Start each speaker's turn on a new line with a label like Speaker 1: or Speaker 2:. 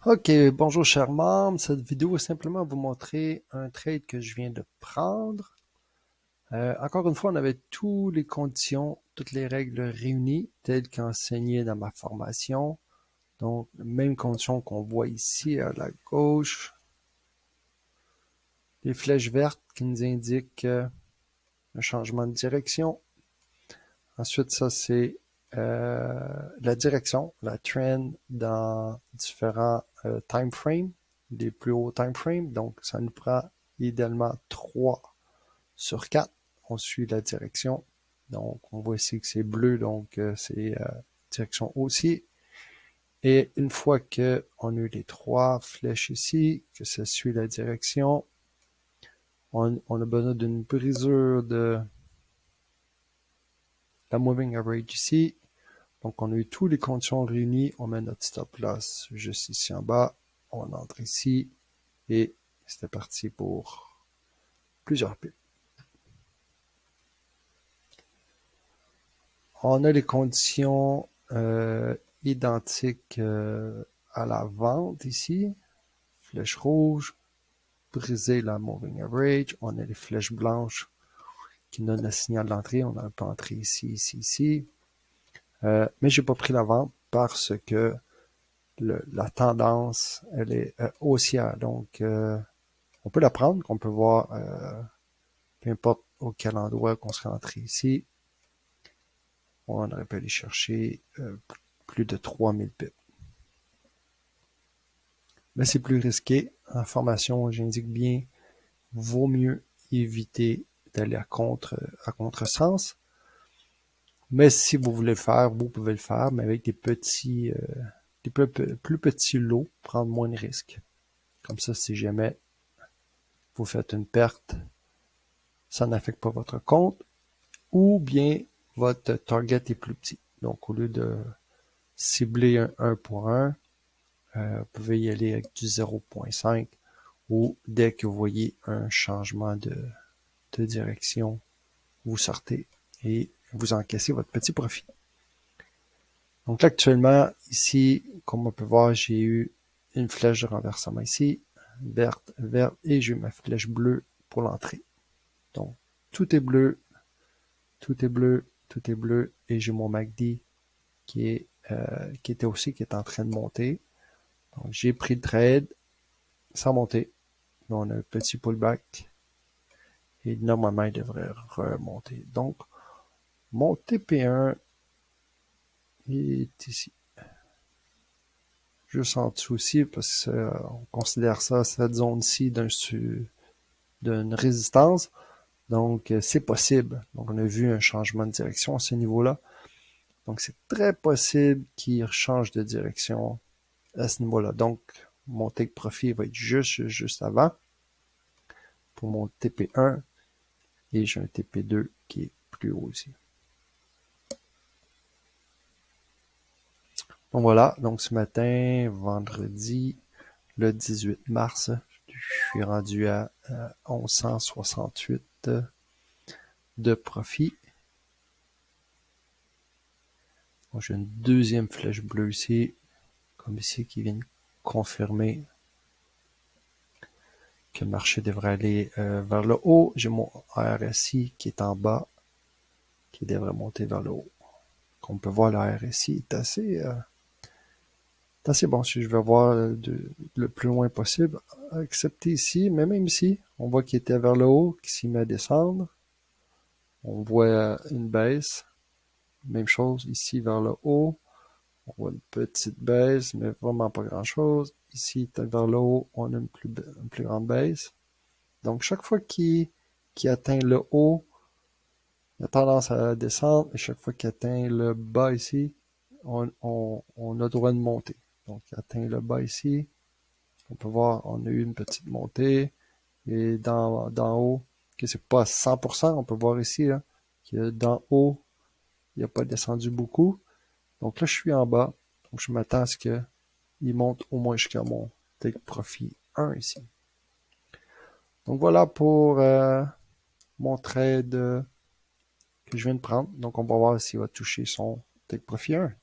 Speaker 1: Ok, bonjour chers membres. Cette vidéo est simplement vous montrer un trade que je viens de prendre. Encore une fois, on avait toutes les conditions, toutes les règles réunies, telles qu'enseignées dans ma formation. Donc, mêmes conditions qu'on voit ici à la gauche. Les flèches vertes qui nous indiquent un changement de direction. Ensuite, ça c'est la direction, la trend dans différents time frames, des plus hauts time frames. Donc, ça nous prend idéalement 3 sur 4. On suit la direction. Donc, on voit ici que c'est bleu, donc c'est direction haussier. Et une fois que on a eu les 3 flèches ici, que ça suit la direction, on a besoin d'une brisure de la moving average ici. Donc, on a eu toutes les conditions réunies. On met notre stop loss juste ici en bas. On entre ici et c'était parti pour plusieurs pips. On a les conditions identiques à la vente ici. Flèche rouge, briser la moving average. On a les flèches blanches qui donnent le signal d'entrée. On a un peu entré ici, ici, ici. Mais j'ai pas pris la vente parce que la tendance, elle est haussière. Donc, on peut la prendre, qu'on peut voir, peu importe auquel endroit qu'on serait entré ici. On aurait pu aller chercher plus de 3000 pips. Mais c'est plus risqué. En formation, j'indique bien, vaut mieux éviter d'aller à contresens. Mais si vous voulez le faire, vous pouvez le faire, mais avec des plus petits lots, prendre moins de risques. Comme ça, si jamais vous faites une perte, ça n'affecte pas votre compte, ou bien votre target est plus petit. Donc, au lieu de cibler un 1.1, vous pouvez y aller avec du 0.5 ou dès que vous voyez un changement de direction, vous sortez et vous encaissez votre petit profit. Donc là, actuellement, ici, comme on peut voir, j'ai eu une flèche de renversement ici, verte, verte, et j'ai eu ma flèche bleue pour l'entrée. Donc, tout est bleu, tout est bleu, tout est bleu, et j'ai mon MACD qui était aussi, qui est en train de monter. Donc, j'ai pris le trade sans monter. On a un petit pullback. Et normalement, il devrait remonter. Donc, mon TP1 est ici. Juste en dessous aussi, parce qu'on considère ça, cette zone-ci, d'une résistance. Donc, c'est possible. Donc, on a vu un changement de direction à ce niveau-là. Donc, c'est très possible qu'il change de direction à ce niveau-là. Donc, mon take profit va être juste avant pour mon TP1 et j'ai un TP2 qui est plus haut aussi. Donc voilà, donc ce matin, vendredi, le 18 mars, je suis rendu à 1168 de profit. J'ai une deuxième flèche bleue ici, comme ici, qui vient confirmer que le marché devrait aller vers le haut. J'ai mon RSI qui est en bas, qui devrait monter vers le haut. Comme on peut voir, le RSI est assez bon. Si je vais voir le plus loin possible, excepté ici, mais même ici, on voit qu'il était vers le haut, qu'il s'y met à descendre. On voit une baisse. Même chose ici vers le haut. On voit une petite baisse, mais vraiment pas grand-chose. Ici, vers le haut, on a une plus grande baisse. Donc, chaque fois qu'il atteint le haut, il a tendance à descendre. Et chaque fois qu'il atteint le bas ici, on a le droit de monter. Donc, il atteint le bas ici. On peut voir, on a eu une petite montée. Et d'en haut, que c'est pas 100%, on peut voir ici, là, que d'en haut, il n'a pas descendu beaucoup. Donc là, je suis en bas. Donc, je m'attends à ce qu'il monte au moins jusqu'à mon take profit 1 ici. Donc voilà pour mon trade que je viens de prendre. Donc on va voir s'il va toucher son take profit 1.